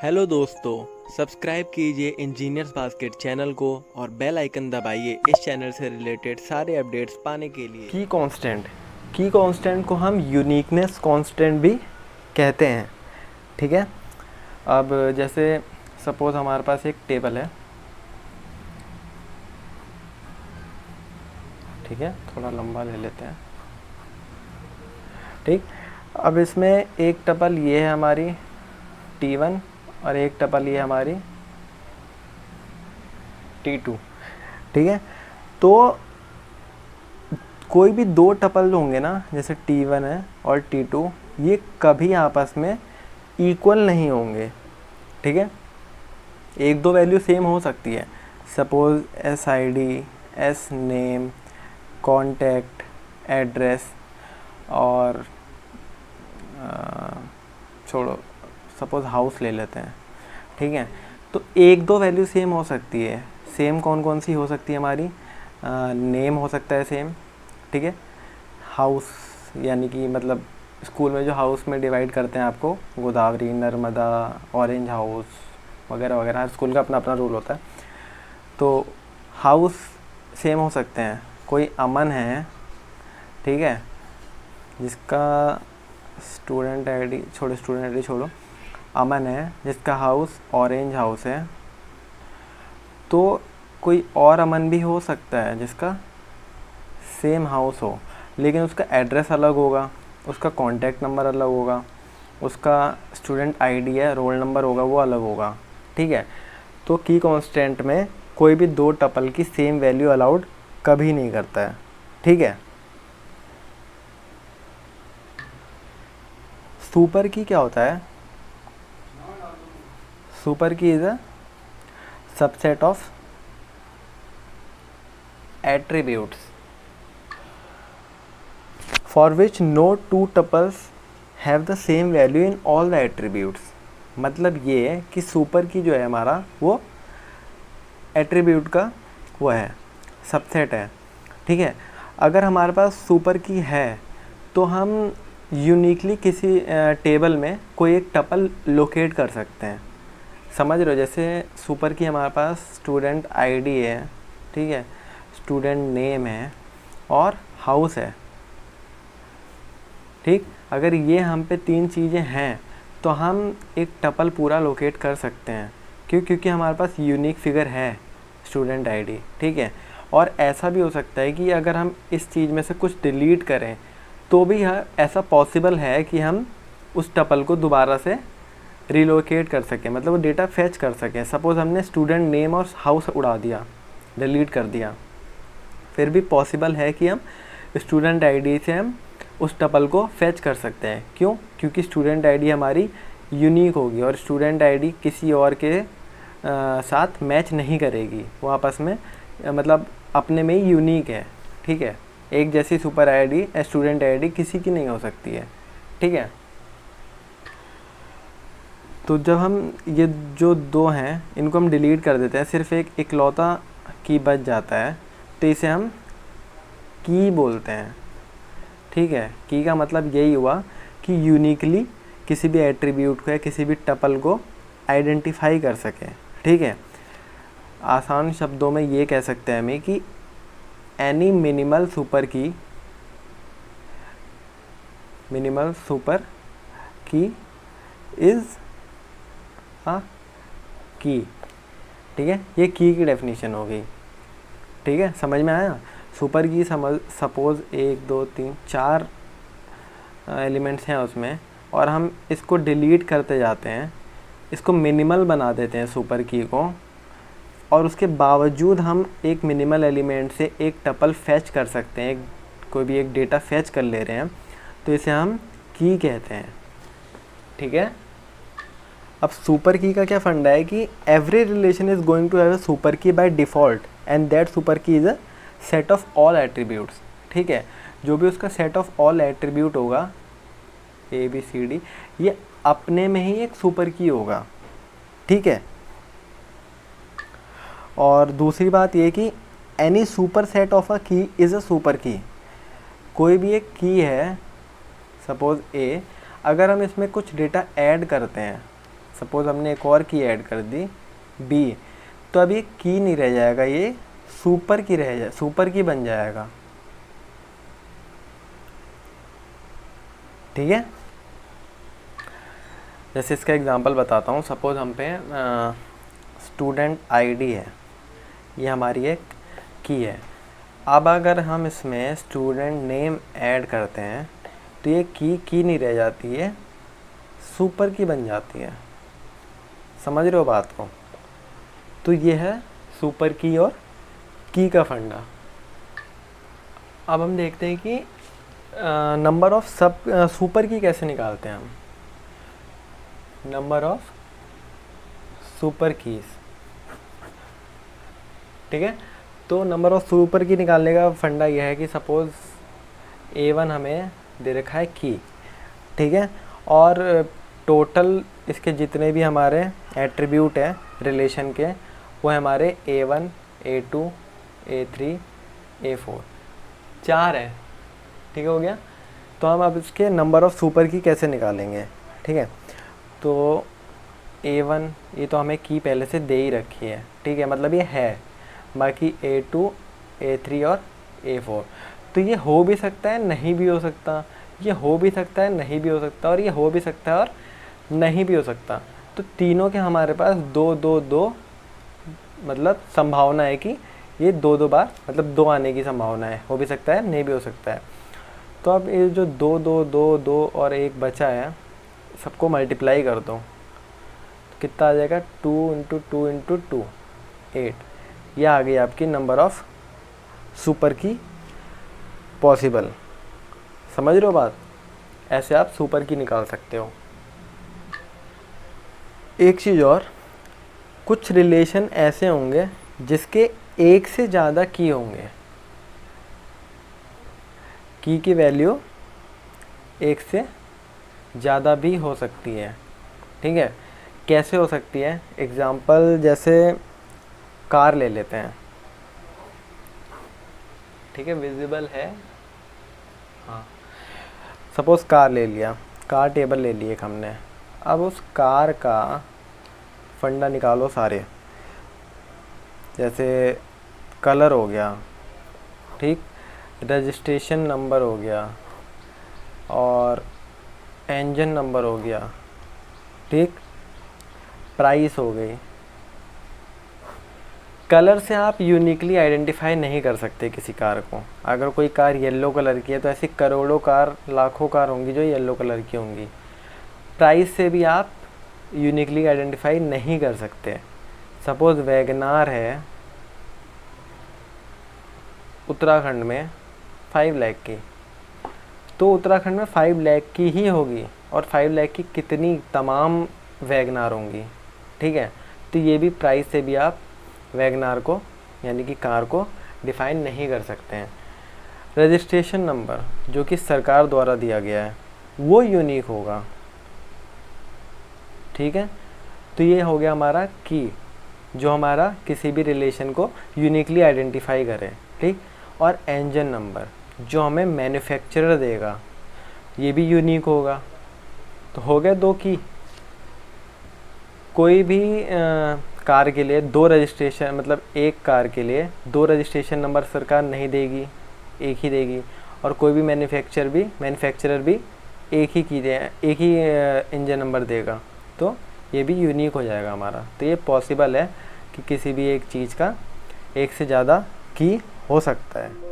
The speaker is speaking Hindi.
हेलो दोस्तों, सब्सक्राइब कीजिए इंजीनियर्स बास्केट चैनल को और बेल आइकन दबाइए इस चैनल से रिलेटेड सारे अपडेट्स पाने के लिए। की कांस्टेंट को हम यूनिकनेस कांस्टेंट भी कहते हैं। ठीक है, अब जैसे सपोज हमारे पास एक टेबल है, ठीक है, थोड़ा लंबा ले लेते हैं। ठीक, अब इसमें एक टपल ये है हमारी T1 और एक टपल ये हमारी T2। ठीक है, तो कोई भी दो टपल होंगे ना, जैसे T1 है और T2, ये कभी आपस में इक्वल नहीं होंगे। ठीक है, एक दो वैल्यू सेम हो सकती है, suppose SID, S name, contact, address और छोड़ो, सपोज हाउस ले लेते हैं। ठीक है, तो एक दो वैल्यू सेम हो सकती है। सेम कौन कौन सी हो सकती है हमारी? नेम हो सकता है सेम। ठीक है, हाउस यानी कि मतलब स्कूल में जो हाउस में डिवाइड करते हैं आपको, गोदावरी, नर्मदा, ऑरेंज हाउस वगैरह वगैरह, हर स्कूल का अपना अपना रूल होता है। तो हाउस सेम हो सकते हैं। कोई अमन है, ठीक है, जिसका स्टूडेंट आईडी छोड़ो, अमन है जिसका हाउस ऑरेंज हाउस है, तो कोई और अमन भी हो सकता है जिसका सेम हाउस हो, लेकिन उसका एड्रेस अलग होगा, उसका कॉन्टैक्ट नंबर अलग होगा, उसका स्टूडेंट आईडी है, रोल नंबर होगा, वो अलग होगा। ठीक है, तो की कांस्टेंट में कोई भी दो टपल की सेम वैल्यू अलाउड कभी नहीं करता है। ठीक है, सुपर की क्या होता है? सुपर की is a subset of attributes for which no two tuples have the same value in all the attributes। मतलब ये है कि सुपर की जो है हमारा, वो एट्रीब्यूट का वो है, सबसेट है। ठीक है, अगर हमारे पास सुपर की है तो हम यूनिकली किसी टेबल में कोई एक टपल लोकेट कर सकते हैं। समझ रहे हो? जैसे सुपर की हमारे पास स्टूडेंट आईडी है, ठीक है, स्टूडेंट नेम है और हाउस है। ठीक, अगर ये हम पे तीन चीज़ें हैं तो हम एक टपल पूरा लोकेट कर सकते हैं। क्यों? क्योंकि हमारे पास यूनिक फिगर है स्टूडेंट आईडी। ठीक है, और ऐसा भी हो सकता है कि अगर हम इस चीज़ में से कुछ डिलीट करें तो भी ऐसा पॉसिबल है कि हम उस टपल को दोबारा से रिलोकेट कर सकें, मतलब वो डेटा फैच कर सकें। सपोज़ हमने स्टूडेंट नेम और हाउस उड़ा दिया, डिलीट कर दिया, फिर भी पॉसिबल है कि हम स्टूडेंट आईडी से हम उस टपल को फैच कर सकते हैं। क्यों? क्योंकि स्टूडेंट आईडी हमारी यूनिक होगी और स्टूडेंट आईडी किसी और के साथ मैच नहीं करेगी, वो आपस में मतलब अपने में ही यूनिक है। ठीक है, एक जैसी सुपर आईडी स्टूडेंट आईडी किसी की नहीं हो सकती है। ठीक है, तो जब हम ये जो दो हैं इनको हम डिलीट कर देते हैं, सिर्फ एक इकलौता की बच जाता है, तो इसे हम की बोलते हैं। ठीक है, की का मतलब यही हुआ कि यूनिकली किसी भी एट्रीब्यूट को या किसी भी टपल को आइडेंटिफाई कर सके। ठीक है, आसान शब्दों में ये कह सकते हैं हमें कि any minimal super key is अ की। ठीक है, ये की डेफिनेशन हो गई। ठीक है, समझ में आया? सुपर की सपोज 1 2 3 4 एलिमेंट्स हैं उसमें, और हम इसको डिलीट करते जाते हैं, इसको मिनिमल बना देते हैं सुपर की को, और उसके बावजूद हम एक मिनिमल एलिमेंट से एक टपल फैच कर सकते हैं, कोई भी एक डेटा फैच कर ले रहे हैं, तो इसे हम की कहते हैं। ठीक है, अब सुपर की का क्या फंडा है कि every relation is going to have a super key by default and that super key is a set of all attributes. ठीक है, जो भी उसका सेट ऑफ ऑल एट्रीब्यूट होगा ABCD, ये अपने में ही एक सुपर की होगा। ठीक है, और दूसरी बात ये कि any super set of a की इज़ अ सुपर की। कोई भी एक की है, सपोज A, अगर हम इसमें कुछ डेटा ऐड करते हैं, सपोज़ हमने एक और की ऐड कर दी बी, तो अब ये की नहीं रह जाएगा, ये सुपर की बन जाएगा। ठीक है, जैसे इसका एग्जांपल बताता हूँ। सपोज़ हम पे स्टूडेंट आईडी है, ये हमारी एक की है। अब अगर हम इसमें स्टूडेंट नेम ऐड करते हैं तो ये की नहीं रह जाती है, सुपर की बन जाती है। समझ रहे हो बात को? तो ये है सुपर की और की का फंडा। अब हम देखते हैं कि नंबर ऑफ सुपर की कैसे निकालते हैं हम। नंबर ऑफ सुपर कीज, ठीक है। तो नंबर ऑफ सुपर की निकालने का फंडा यह है कि सपोज़ A1 हमें दे रखा है की, ठीक है, और टोटल इसके जितने भी हमारे एट्रीब्यूट हैं रिलेशन के, वो हमारे A1, A2, A3, A4, 4 है। ठीक हो गया। तो हम अब इसके नंबर ऑफ़ सुपर की कैसे निकालेंगे, ठीक है। तो A1 ये तो हमें की पहले से दे ही रखी है, ठीक है, मतलब ये है। बाकी A2, A3 और A4, तो ये हो भी सकता है, नहीं भी हो सकता, ये हो भी सकता है, नहीं भी हो सकता, और ये हो भी सकता है और नहीं भी हो सकता। तो तीनों के हमारे पास 2-2-2 मतलब संभावना है कि ये 2-2 बार मतलब 2 आने की संभावना है, हो भी सकता है, नहीं भी हो सकता है। तो अब ये जो 2-2-2-2 और 1 बचा है, सबको मल्टीप्लाई कर दो, कितना आ जाएगा 2 × 2 × 2 8। ये आ गई आपकी नंबर ऑफ सुपर की पॉसिबल। समझ रहे हो बात? ऐसे आप सुपर की निकाल सकते हो। एक चीज़ और, कुछ रिलेशन ऐसे होंगे जिसके एक से ज़्यादा की होंगे, की वैल्यू एक से ज़्यादा भी हो सकती है, ठीक है। कैसे हो सकती है? एग्ज़ाम्पल जैसे कार ले लेते हैं, ठीक है, विजिबल है, हाँ। सपोज़ कार ले लिया, कार टेबल ले लिए एक हमने। अब उस कार का फंडा निकालो सारे, जैसे कलर हो गया, ठीक, रजिस्ट्रेशन नंबर हो गया और इंजन नंबर हो गया, ठीक, प्राइस हो गई। कलर से आप यूनिकली आइडेंटिफाई नहीं कर सकते किसी कार को। अगर कोई कार येलो कलर की है तो ऐसी करोड़ों कार, लाखों कार होंगी जो येलो कलर की होंगी। प्राइस से भी आप यूनिकली आइडेंटिफाई नहीं कर सकते। सपोज़ वैगनार है उत्तराखंड में 5 लाख की, तो उत्तराखंड में 5 लाख की ही होगी और 5 लाख की कितनी तमाम वैगनार होंगी, ठीक है। तो ये भी प्राइस से भी आप वैगनार को यानी कि कार को डिफ़ाइन नहीं कर सकते हैं। रजिस्ट्रेशन नंबर जो कि सरकार द्वारा दिया गया है वो यूनिक होगा, ठीक है। तो ये हो गया हमारा की, जो हमारा किसी भी रिलेशन को यूनिकली आइडेंटिफाई करे, ठीक। और इंजन नंबर जो हमें मैन्युफैक्चरर देगा, ये भी यूनिक होगा। तो हो गए 2 की। कोई भी कार के लिए 2 रजिस्ट्रेशन, मतलब एक कार के लिए 2 रजिस्ट्रेशन नंबर सरकार नहीं देगी, एक ही देगी। और कोई भी मैन्युफैक्चरर भी एक ही इंजन नंबर देगा, तो ये भी यूनिक हो जाएगा हमारा। तो ये पॉसिबल है कि किसी भी एक चीज़ का एक से ज़्यादा की हो सकता है।